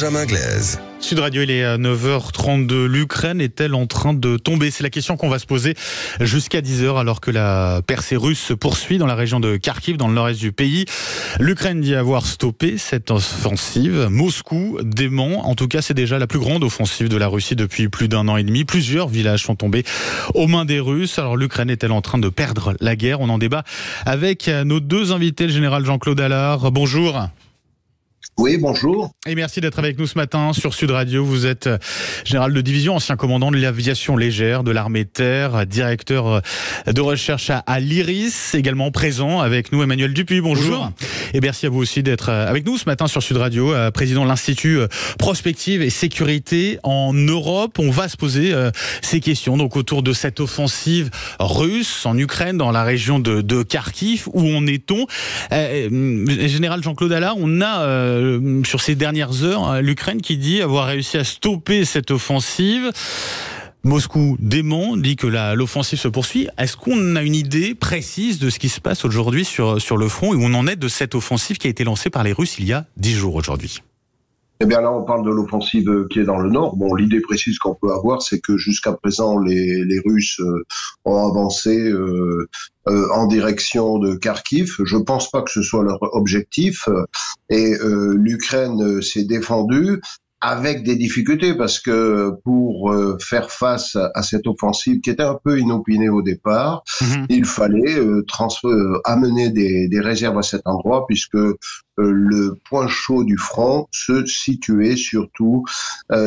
Benjamin Glaise. Sud Radio, il est à 9h32. L'Ukraine est-elle en train de tomber? C'est la question qu'on va se poser jusqu'à 10h alors que la percée russe se poursuit dans la région de Kharkiv, dans le nord-est du pays. L'Ukraine dit avoir stoppé cette offensive. Moscou dément. En tout cas, c'est déjà la plus grande offensive de la Russie depuis plus d'un an et demi. Plusieurs villages sont tombés aux mains des Russes. Alors l'Ukraine est-elle en train de perdre la guerre? On en débat avec nos deux invités, le général Jean-Claude Allard. Bonjour. Oui, bonjour. Et merci d'être avec nous ce matin sur Sud Radio. Vous êtes général de division, ancien commandant de l'aviation légère de l'armée de terre, directeur de recherche à l'IRIS, également présent avec nous Emmanuel Dupuis. Bonjour. Et merci à vous aussi d'être avec nous ce matin sur Sud Radio, président de l'Institut Prospective et Sécurité en Europe. On va se poser ces questions donc autour de cette offensive russe en Ukraine, dans la région de Kharkiv. Où en est-on? Général Jean-Claude Allard, on a sur ces dernières heures, l'Ukraine qui dit avoir réussi à stopper cette offensive. Moscou dément, dit que l'offensive se poursuit. Est-ce qu'on a une idée précise de ce qui se passe aujourd'hui sur le front et où on en est de cette offensive qui a été lancée par les Russes il y a 10 jours aujourd'hui? Eh bien là, on parle de l'offensive qui est dans le nord. Bon, l'idée précise qu'on peut avoir, c'est que jusqu'à présent, les Russes ont avancé en direction de Kharkiv. Je pense pas que ce soit leur objectif. Et l'Ukraine s'est défendue avec des difficultés, parce que pour faire face à cette offensive qui était un peu inopinée au départ, il fallait amener des réserves à cet endroit, puisque le point chaud du front se situait surtout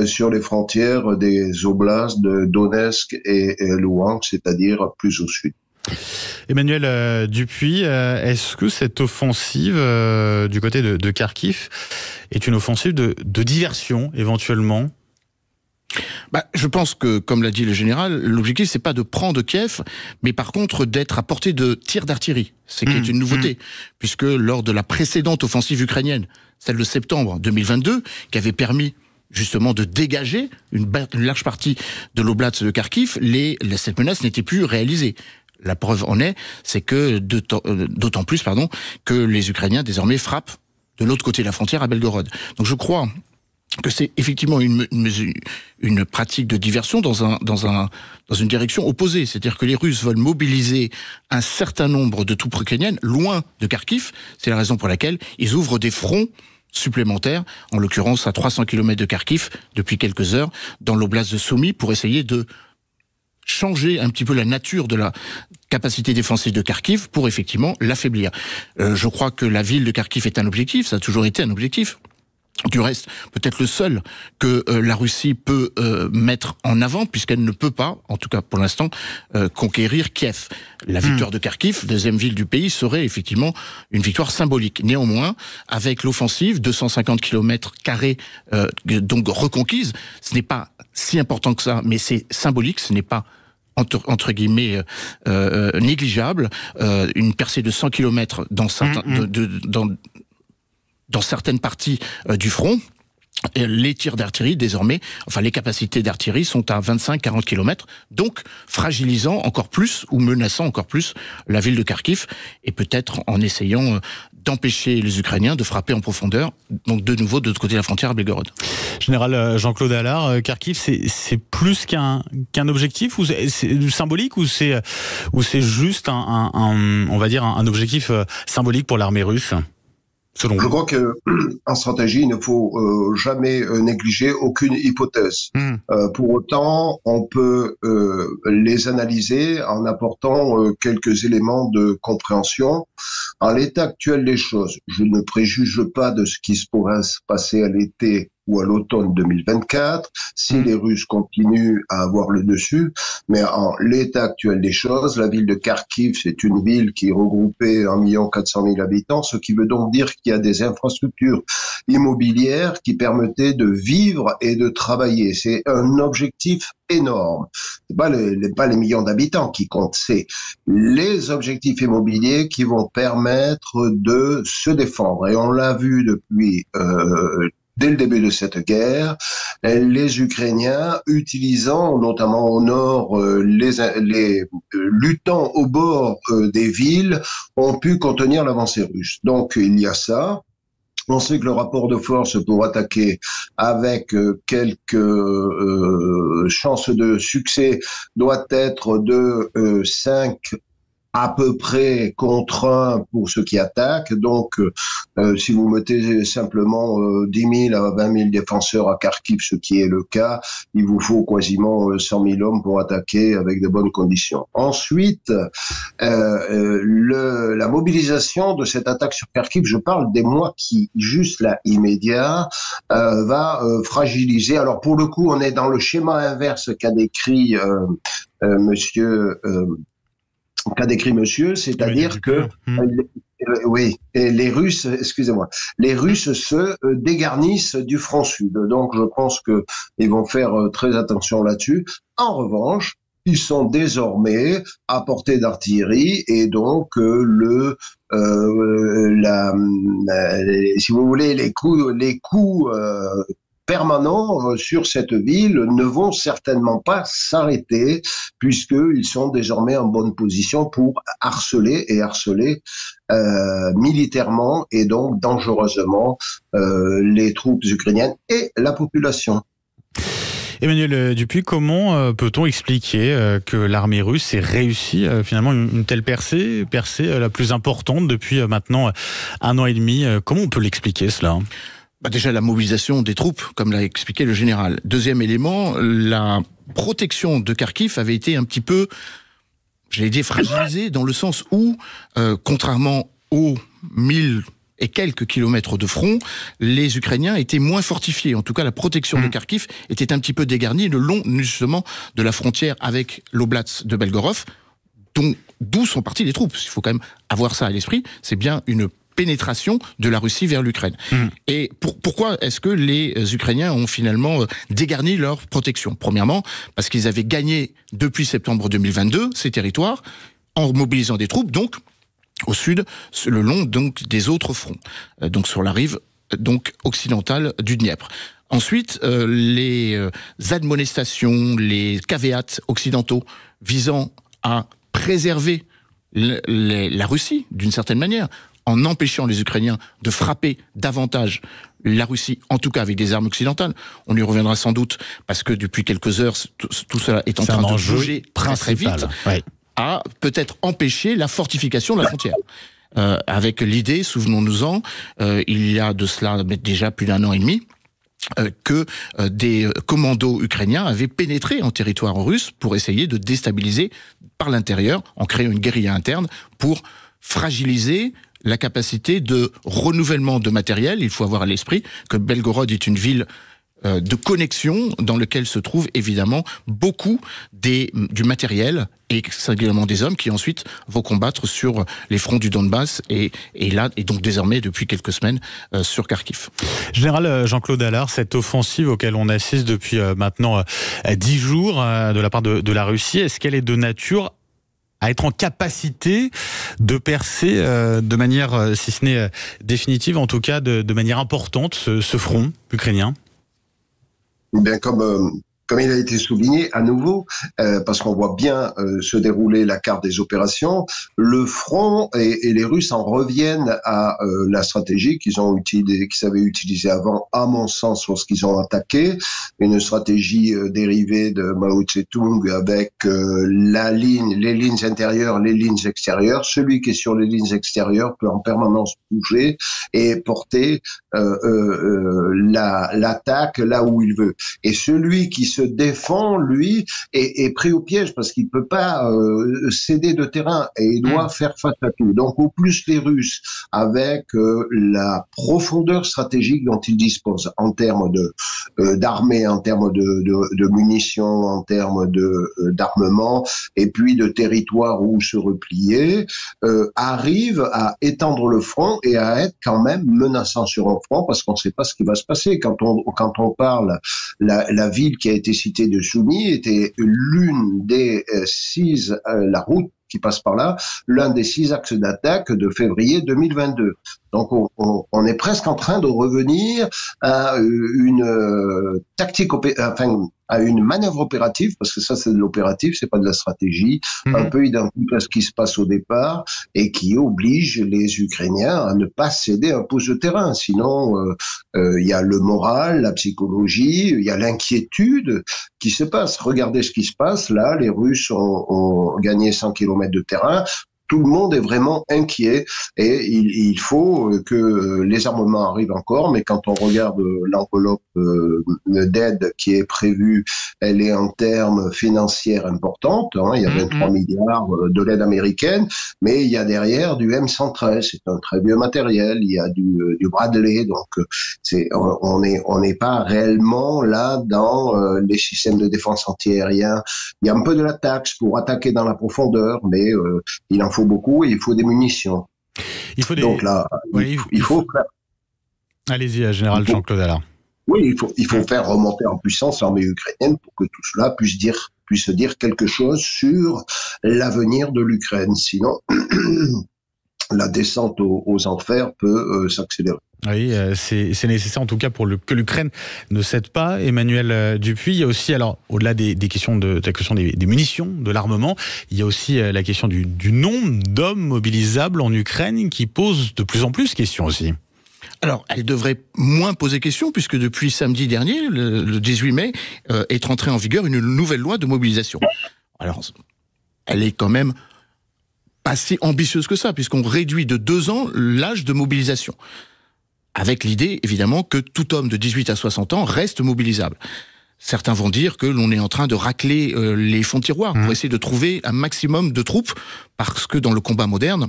sur les frontières des oblasts de Donetsk et Louhansk, c'est-à-dire plus au sud. Emmanuel Dupuis, est-ce que cette offensive du côté de Kharkiv est une offensive de diversion éventuellement? Je pense que, comme l'a dit le général, l'objectif c'est pas de prendre Kiev, mais par contre d'être à portée de tirs d'artillerie. C'est qui est une nouveauté, puisque lors de la précédente offensive ukrainienne, celle de septembre 2022, qui avait permis justement de dégager une large partie de l'oblast de Kharkiv, cette menace n'était plus réalisée. La preuve en est, c'est que d'autant plus, que les Ukrainiens désormais frappent de l'autre côté de la frontière à Belgorod. Donc je crois que c'est effectivement une pratique de diversion dans une direction opposée. C'est-à-dire que les Russes veulent mobiliser un certain nombre de troupes ukrainiennes loin de Kharkiv. C'est la raison pour laquelle ils ouvrent des fronts supplémentaires, en l'occurrence à 300 km de Kharkiv depuis quelques heures, dans l'oblast de Sumy, pour essayer de changer un petit peu la nature de la capacité défensive de Kharkiv pour effectivement l'affaiblir. Je crois que la ville de Kharkiv est un objectif, ça a toujours été un objectif. Du reste, peut-être le seul que la Russie peut mettre en avant, puisqu'elle ne peut pas, en tout cas pour l'instant, conquérir Kiev. La victoire de Kharkiv, deuxième ville du pays, serait effectivement une victoire symbolique. Néanmoins, avec l'offensive, 250 km² donc reconquise, ce n'est pas si important que ça, mais c'est symbolique, ce n'est pas entre guillemets négligeable. Une percée de 100 km dans certaines parties du front. Et les tirs d'artillerie, désormais, les capacités d'artillerie sont à 25-40 km, donc fragilisant encore plus ou menaçant encore plus la ville de Kharkiv, et peut-être en essayant d'empêcher les Ukrainiens de frapper en profondeur, donc de nouveau de l'autre côté de la frontière à Belgorod. Général Jean-Claude Allard, Kharkiv, c'est plus qu'un objectif, ou c'est symbolique, ou c'est juste on va dire un objectif symbolique pour l'armée russe? Je crois que en stratégie, il ne faut jamais négliger aucune hypothèse. Pour autant, on peut les analyser en apportant quelques éléments de compréhension. En l'état actuel des choses, je ne préjuge pas de ce qui se pourrait se passer à l'été ou à l'automne 2024, si les Russes continuent à avoir le dessus. Mais en l'état actuel des choses, la ville de Kharkiv, c'est une ville qui regroupait 1 400 000 habitants, ce qui veut donc dire qu'il y a des infrastructures immobilières qui permettaient de vivre et de travailler. C'est un objectif énorme. C'est pas les millions d'habitants qui comptent, c'est les objectifs immobiliers qui vont permettre de se défendre. Et on l'a vu depuis dès le début de cette guerre, les Ukrainiens, utilisant notamment au nord les luttants au bord des villes, ont pu contenir l'avancée russe. Donc il y a ça. On sait que le rapport de force pour attaquer avec quelques chances de succès doit être de 5 à peu près contre 1 pour ceux qui attaquent. Donc, si vous mettez simplement 10 000 à 20 000 défenseurs à Kharkiv, ce qui est le cas, il vous faut quasiment 100 000 hommes pour attaquer avec de bonnes conditions. Ensuite, la mobilisation de cette attaque sur Kharkiv, je parle des mois qui, juste là, immédiat, va fragiliser. Alors, pour le coup, on est dans le schéma inverse qu'a décrit monsieur... c'est-à-dire que oui, et les Russes, excusez-moi, les Russes se dégarnissent du front sud. Donc, je pense que ils vont faire très attention là-dessus. En revanche, ils sont désormais à portée d'artillerie et donc si vous voulez, les coups permanents sur cette ville ne vont certainement pas s'arrêter puisqu'ils sont désormais en bonne position pour harceler militairement et donc dangereusement les troupes ukrainiennes et la population. Emmanuel Dupuis, comment peut-on expliquer que l'armée russe ait réussi finalement une telle percée la plus importante depuis maintenant 1 an et demi? Comment on peut l'expliquer cela ? Déjà la mobilisation des troupes, comme l'a expliqué le général. Deuxième élément, la protection de Kharkiv avait été un petit peu, j'allais dire, fragilisée dans le sens où, contrairement aux 1000 et quelques kilomètres de front, les Ukrainiens étaient moins fortifiés. En tout cas, la protection de Kharkiv était un petit peu dégarnie le long, justement, de la frontière avec l'Oblast de Belgorod, d'où sont parties les troupes. Il faut quand même avoir ça à l'esprit. C'est bien une pénétration de la Russie vers l'Ukraine. Et pourquoi est-ce que les Ukrainiens ont finalement dégarni leur protection? Premièrement, parce qu'ils avaient gagné depuis septembre 2022 ces territoires en mobilisant des troupes, donc au sud, le long donc des autres fronts, donc sur la rive donc occidentale du Dniepr. Ensuite, les admonestations, les caveats occidentaux visant à préserver la Russie d'une certaine manière, en empêchant les Ukrainiens de frapper davantage la Russie, en tout cas avec des armes occidentales. On y reviendra sans doute, parce que depuis quelques heures, tout cela est en train de bouger très vite, à peut-être empêcher la fortification de la frontière. Avec l'idée, souvenons-nous-en, il y a de cela déjà plus d'1 an et demi, que des commandos ukrainiens avaient pénétré en territoire russe pour essayer de déstabiliser par l'intérieur, en créant une guérilla interne, pour fragiliser la capacité de renouvellement de matériel. Il faut avoir à l'esprit que Belgorod est une ville de connexion dans lequel se trouve évidemment beaucoup du matériel et singulièrement des hommes qui ensuite vont combattre sur les fronts du Donbass et donc désormais depuis quelques semaines sur Kharkiv. Général Jean-Claude Allard, cette offensive auquel on assiste depuis maintenant 10 jours de la part de la Russie, est-ce qu'elle est de nature à être en capacité de percer de manière, si ce n'est définitive, en tout cas de manière importante, ce front ukrainien? Bien, comme il a été souligné à nouveau, parce qu'on voit bien se dérouler la carte des opérations, le front et les Russes en reviennent à la stratégie qu'ils avaient utilisée avant, à mon sens, lorsqu'ils ont attaqué, une stratégie dérivée de Mao Tse-tung avec les lignes intérieures, les lignes extérieures. Celui qui est sur les lignes extérieures peut en permanence bouger et porter l'attaque là où il veut. Et celui qui se défend, lui, est pris au piège parce qu'il peut pas céder de terrain et il doit faire face à tout. Donc, au plus les Russes, avec la profondeur stratégique dont ils disposent en termes d'armée, en termes de munitions, en termes d'armement, et puis de territoire où se replier, arrivent à étendre le front et à être quand même menaçant sur un front parce qu'on ne sait pas ce qui va se passer. Quand on parle, la ville qui a été citée de Soumy était l'une des 6, la route qui passe par là, l'un des 6 axes d'attaque de février 2022. Donc on est presque en train de revenir à une tactique, à une manœuvre opérative, parce que ça c'est de l'opératif, c'est pas de la stratégie, un peu identique à ce qui se passe au départ et qui oblige les Ukrainiens à ne pas céder un pouce de terrain. Sinon, il y a le moral, la psychologie, il y a l'inquiétude qui se passe. Regardez ce qui se passe là, les Russes ont gagné 100 km de terrain. Tout le monde est vraiment inquiet et il faut que les armements arrivent encore, mais quand on regarde l'enveloppe d'aide qui est prévue, elle est en termes financiers importante, hein, il y a 23 milliards de l'aide américaine, mais il y a derrière du M113, c'est un très vieux matériel, il y a du Bradley, donc on n'est pas réellement là dans les systèmes de défense antiaérien. Il y a un peu de la taxe pour attaquer dans la profondeur, mais il en faut beaucoup et il faut des munitions. Donc là, il faut faire... Allez-y, général Jean-Claude Allard. Oui, il faut faire remonter en puissance l'armée ukrainienne pour que tout cela puisse dire quelque chose sur l'avenir de l'Ukraine. Sinon, la descente aux enfers peut s'accélérer. Oui, c'est nécessaire en tout cas pour que l'Ukraine ne cède pas. Emmanuel Dupuis, il y a aussi, alors au-delà des questions de la question des munitions, de l'armement, il y a aussi la question du nombre d'hommes mobilisables en Ukraine qui pose de plus en plus question aussi. Alors, elle devrait moins poser question puisque depuis samedi dernier, le 18 mai, est rentrée en vigueur une nouvelle loi de mobilisation. Alors, elle est quand même pas si ambitieuse que ça puisqu'on réduit de 2 ans l'âge de mobilisation. Avec l'idée, évidemment, que tout homme de 18 à 60 ans reste mobilisable. Certains vont dire que l'on est en train de racler les fonds de tiroir pour essayer de trouver un maximum de troupes, parce que dans le combat moderne,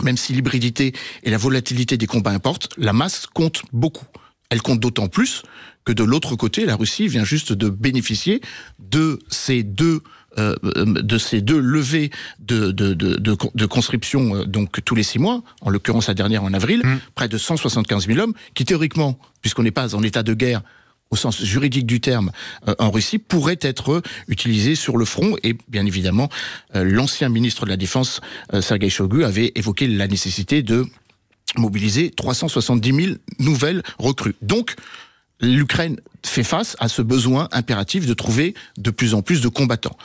même si l'hybridité et la volatilité des combats importent, la masse compte beaucoup. Elle compte d'autant plus que de l'autre côté, la Russie vient juste de bénéficier de ces deux levées de conscription donc tous les 6 mois, en l'occurrence la dernière en avril, près de 175 000 hommes, qui théoriquement, puisqu'on n'est pas en état de guerre au sens juridique du terme en Russie, pourraient être utilisés sur le front. Et bien évidemment, l'ancien ministre de la Défense, Sergueï Shoigu, avait évoqué la nécessité de mobiliser 370 000 nouvelles recrues. Donc, l'Ukraine fait face à ce besoin impératif de trouver de plus en plus de combattants,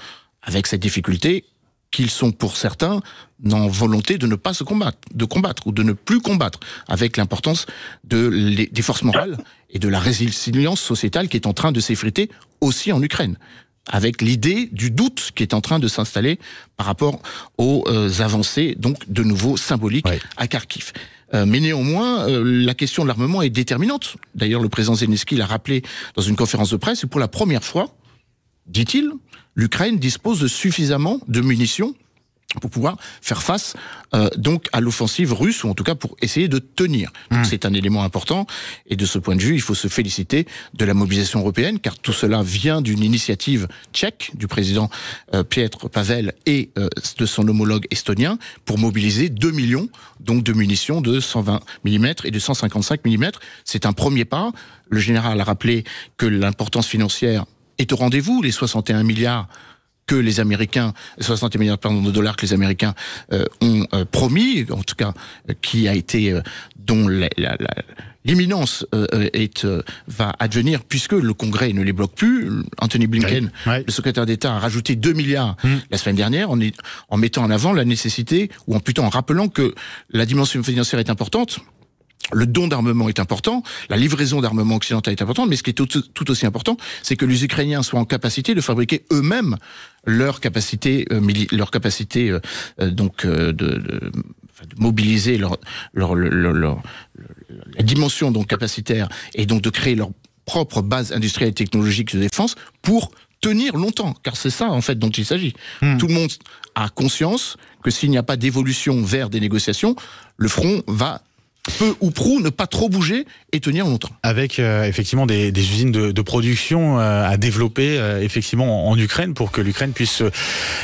avec cette difficulté qu'ils sont pour certains dans volonté de ne pas se combattre, de combattre ou de ne plus combattre, avec l'importance des forces morales et de la résilience sociétale qui est en train de s'effriter aussi en Ukraine, avec l'idée du doute qui est en train de s'installer par rapport aux avancées, donc de nouveau symboliques à Kharkiv. Mais néanmoins, la question de l'armement est déterminante. D'ailleurs, le président Zelensky l'a rappelé dans une conférence de presse, et pour la première fois, dit-il, l'Ukraine dispose de suffisamment de munitions pour pouvoir faire face donc à l'offensive russe, ou en tout cas pour essayer de tenir. Donc c'est un élément important, et de ce point de vue, il faut se féliciter de la mobilisation européenne, car tout cela vient d'une initiative tchèque du président Petr Pavel et de son homologue estonien, pour mobiliser 2 millions donc de munitions de 120 mm et de 155 mm. C'est un premier pas. Le général a rappelé que l'importance financière est au rendez-vous, les 61 milliards que les Américains, 60 milliards de dollars que les Américains ont promis, en tout cas qui a été dont l'imminence va advenir puisque le Congrès ne les bloque plus. Anthony Blinken, le secrétaire d'État, a rajouté 2 milliards la semaine dernière en mettant en avant la nécessité, ou plutôt en rappelant que la dimension financière est importante. Le don d'armement est important, la livraison d'armement occidental est importante, mais ce qui est tout aussi important, c'est que les Ukrainiens soient en capacité de fabriquer eux-mêmes leur capacité de mobiliser la dimension donc capacitaire, et donc de créer leur propre base industrielle et technologique de défense pour tenir longtemps, car c'est ça en fait dont il s'agit. Tout le monde a conscience que s'il n'y a pas d'évolution vers des négociations, le front va peu ou prou ne pas trop bouger et tenir longtemps. Avec effectivement des usines de production à développer effectivement en Ukraine, pour que l'Ukraine puisse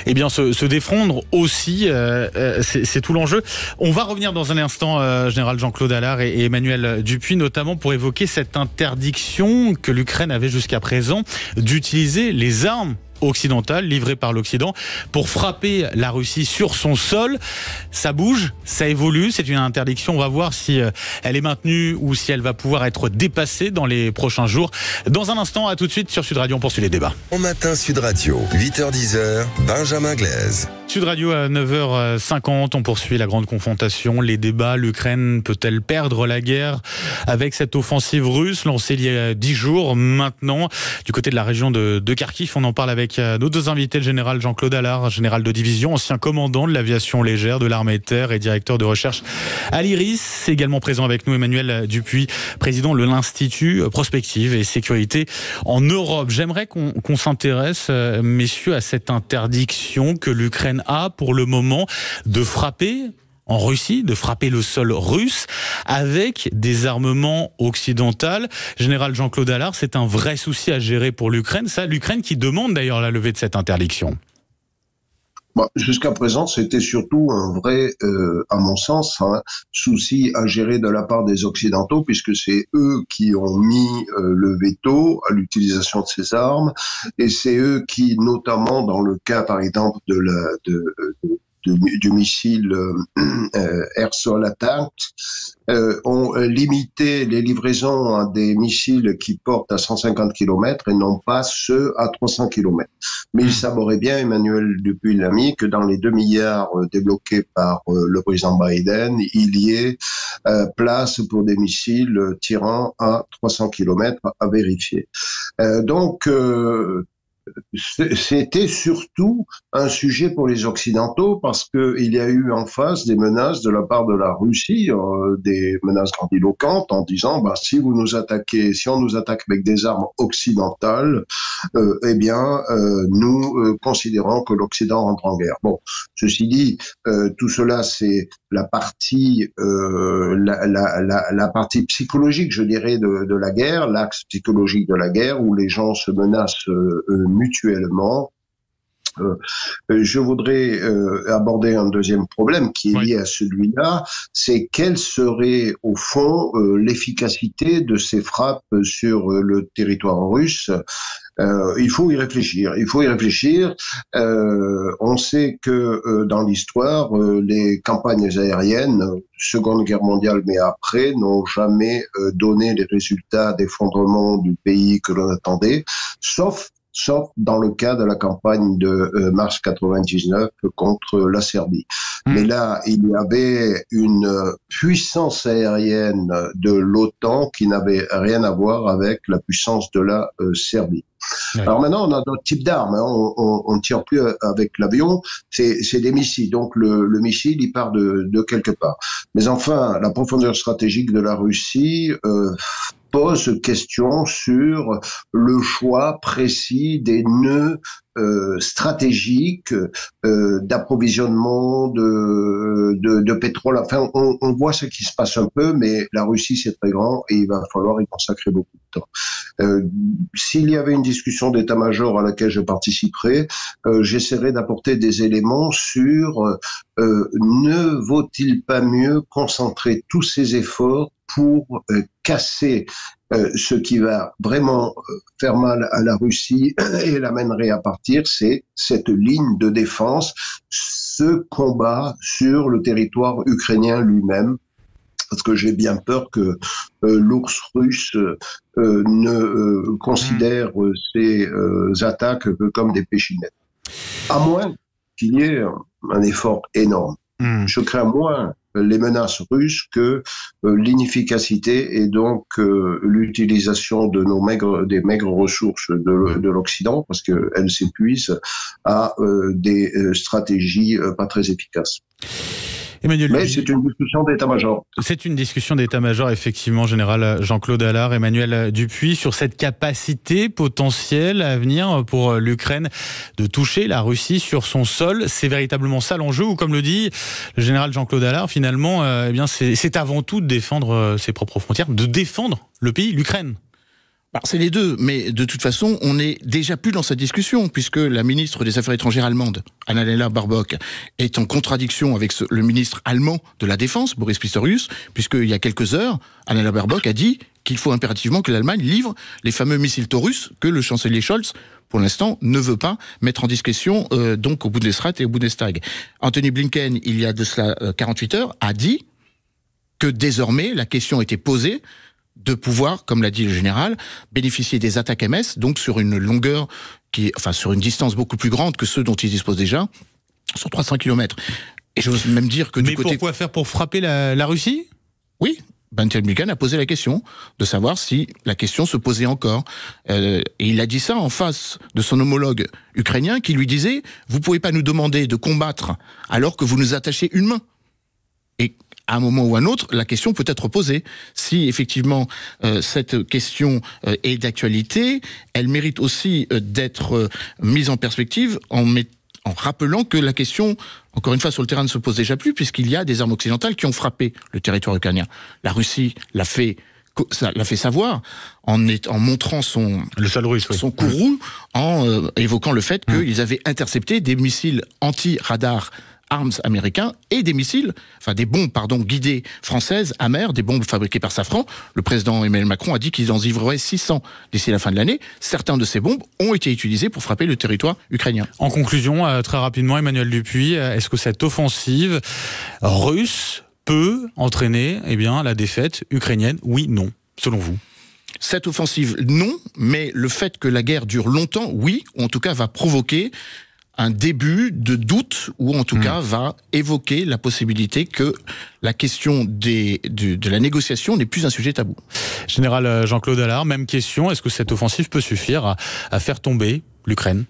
se défendre aussi. C'est tout l'enjeu. On va revenir dans un instant, général Jean-Claude Allard et Emmanuel Dupuis, notamment pour évoquer cette interdiction que l'Ukraine avait jusqu'à présent d'utiliser les armes occidentale livrée par l'Occident pour frapper la Russie sur son sol. Ça bouge, ça évolue, c'est une interdiction. On va voir si elle est maintenue ou si elle va pouvoir être dépassée dans les prochains jours. Dans un instant, à tout de suite sur Sud Radio, on poursuit les débats. Bon matin Sud Radio, 8h-10h, Benjamin Glaise. Sud Radio à 9h50, on poursuit la grande confrontation, les débats. L'Ukraine peut-elle perdre la guerre avec cette offensive russe lancée il y a 10 jours maintenant du côté de la région de Kharkiv? On en parle avec nos deux invités, le général Jean-Claude Allard, général de division, ancien commandant de l'aviation légère de l'armée de terre et directeur de recherche à l'IRIS. Également présent avec nous Emmanuel Dupuis, président de l'Institut Prospective et Sécurité en Europe. J'aimerais qu'on s'intéresse, messieurs, à cette interdiction que l'Ukraine a pour le moment de frapper en Russie, de frapper le sol russe avec des armements occidentaux. Général Jean-Claude Allard, c'est un vrai souci à gérer pour l'Ukraine. Ça, l'Ukraine qui demande d'ailleurs la levée de cette interdiction. Jusqu'à présent, c'était surtout un vrai, à mon sens, souci à gérer de la part des Occidentaux, puisque c'est eux qui ont mis le veto à l'utilisation de ces armes, et c'est eux qui, notamment dans le cas, par exemple, du missile air-sol attaque, ont limité les livraisons à des missiles qui portent à 150 km et non pas ceux à 300 km. Mais il savait bien, Emmanuel Dupuis l'a mis, que dans les 2 milliards débloqués par le président Biden, il y ait place pour des missiles tirant à 300 km à vérifier. Donc, c'était surtout un sujet pour les Occidentaux parce que il y a eu en face des menaces de la part de la Russie, des menaces grandiloquentes en disant si vous nous attaquez, si on nous attaque avec des armes occidentales, nous considérons que l'Occident rentre en guerre. Bon, ceci dit, tout cela c'est la partie la partie psychologique, je dirais, de la guerre, l'axe psychologique de la guerre où les gens se menacent mutuellement. Je voudrais aborder un deuxième problème qui est lié à celui-là, c'est quelle serait au fond l'efficacité de ces frappes sur le territoire russe. Il faut y réfléchir. On sait que dans l'histoire, les campagnes aériennes, Seconde Guerre mondiale, mais après, n'ont jamais donné les résultats d'effondrement du pays que l'on attendait, sauf dans le cas de la campagne de mars 99 contre la Serbie. Mais là, il y avait une puissance aérienne de l'OTAN qui n'avait rien à voir avec la puissance de la Serbie. Oui. Alors maintenant, on a d'autres types d'armes. On ne tire plus avec l'avion, c'est des missiles. Donc le missile, il part de quelque part. Mais enfin, la profondeur stratégique de la Russie pose question sur le choix précis des nœuds stratégiques d'approvisionnement de pétrole. Enfin, on voit ce qui se passe un peu, mais la Russie, c'est très grand et il va falloir y consacrer beaucoup de temps. S'il y avait une discussion d'état-major à laquelle je participerais, j'essaierais d'apporter des éléments sur ne vaut-il pas mieux concentrer tous ces efforts pour casser ce qui va vraiment faire mal à la Russie et l'amènerait à partir, c'est cette ligne de défense, ce combat sur le territoire ukrainien lui-même, parce que j'ai bien peur que l'ours russe ne considère ces attaques comme des péchinettes. À moins qu'il y ait un effort énorme. Je crains moins les menaces russes que l'inefficacité et donc l'utilisation de des maigres ressources de l'Occident, parce qu'elles s'épuisent à des stratégies pas très efficaces. Emmanuel Mais c'est une discussion d'état-major. C'est une discussion d'état-major, effectivement, général Jean-Claude Allard, Emmanuel Dupuis, sur cette capacité potentielle à venir pour l'Ukraine de toucher la Russie sur son sol. C'est véritablement ça l'enjeu, ou comme le dit le général Jean-Claude Allard, finalement, c'est avant tout de défendre ses propres frontières, de défendre le pays, l'Ukraine. Alors c'est les deux, mais de toute façon, on n'est déjà plus dans cette discussion, puisque la ministre des Affaires étrangères allemande, Annalena Baerbock, est en contradiction avec le ministre allemand de la Défense, Boris Pistorius, puisqu'il y a quelques heures, Annalena Baerbock a dit qu'il faut impérativement que l'Allemagne livre les fameux missiles Taurus que le chancelier Scholz, pour l'instant, ne veut pas mettre en discussion donc au Bundesrat et au Bundestag. Anthony Blinken, il y a de cela 48 heures, a dit que désormais la question était posée de pouvoir, comme l'a dit le général, bénéficier des attaques MS, donc sur une longueur sur une distance beaucoup plus grande que ceux dont ils disposent déjà, sur 300 km. Et j'ose même dire que Mais pourquoi faire pour frapper la Russie ? Oui, Anthony Blinken a posé la question de savoir si la question se posait encore. Et il a dit ça en face de son homologue ukrainien qui lui disait « Vous pouvez pas nous demander de combattre alors que vous nous attachez une main ». Et à un moment ou à un autre, la question peut être posée. Si effectivement cette question est d'actualité, elle mérite aussi d'être mise en perspective en rappelant que la question, encore une fois, sur le terrain ne se pose déjà plus, puisqu'il y a des armes occidentales qui ont frappé le territoire ukrainien. La Russie l'a fait savoir en montrant son courroux, en évoquant le fait qu'ils avaient intercepté des missiles anti-radar armes américains et des missiles, des bombes, guidées françaises, Hammer, des bombes fabriquées par Safran. Le président Emmanuel Macron a dit qu'ils en livreraient 600 d'ici la fin de l'année. Certains de ces bombes ont été utilisées pour frapper le territoire ukrainien. En conclusion, très rapidement, Emmanuel Dupuy, est-ce que cette offensive russe peut entraîner la défaite ukrainienne ? Oui, non, selon vous ? Cette offensive, non, mais le fait que la guerre dure longtemps, oui, ou en tout cas va provoquer un début de doute, ou en tout cas va évoquer la possibilité que la question de la négociation n'est plus un sujet tabou. Général Jean-Claude Allard, même question, est-ce que cette offensive peut suffire à faire tomber l'Ukraine ?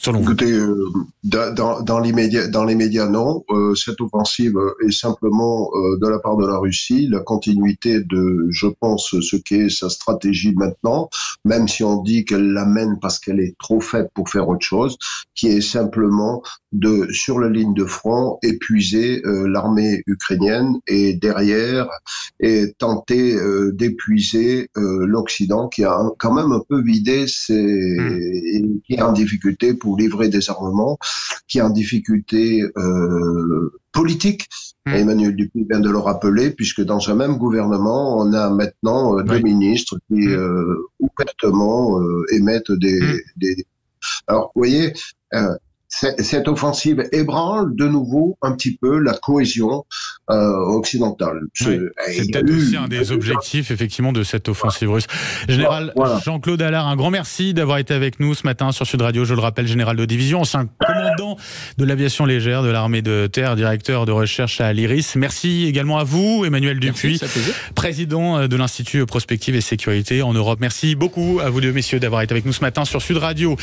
Selon vous. Écoutez, dans les médias, non. Cette offensive est simplement de la part de la Russie, la continuité de, je pense, ce qu'est sa stratégie maintenant, même si on dit qu'elle l'amène parce qu'elle est trop faible pour faire autre chose, qui est simplement sur la ligne de front, épuiser l'armée ukrainienne et derrière, et tenter d'épuiser l'Occident qui a quand même un peu vidé et qui est en difficulté pour livrer des armements, qui est en difficulté politique. Emmanuel Dupuy vient de le rappeler, puisque dans un même gouvernement, on a maintenant deux ministres qui ouvertement émettent des... Alors, vous voyez, cette offensive ébranle de nouveau un petit peu la cohésion occidentale. Oui, c'est peut-être aussi un des objectifs effectivement de cette offensive russe. Général Jean-Claude Allard, un grand merci d'avoir été avec nous ce matin sur Sud Radio. Je le rappelle, général de division, ancien commandant de l'aviation légère de l'armée de terre, directeur de recherche à l'IRIS. Merci également à vous, Emmanuel Dupuy, président de l'Institut Prospective et Sécurité en Europe. Merci beaucoup à vous deux messieurs d'avoir été avec nous ce matin sur Sud Radio.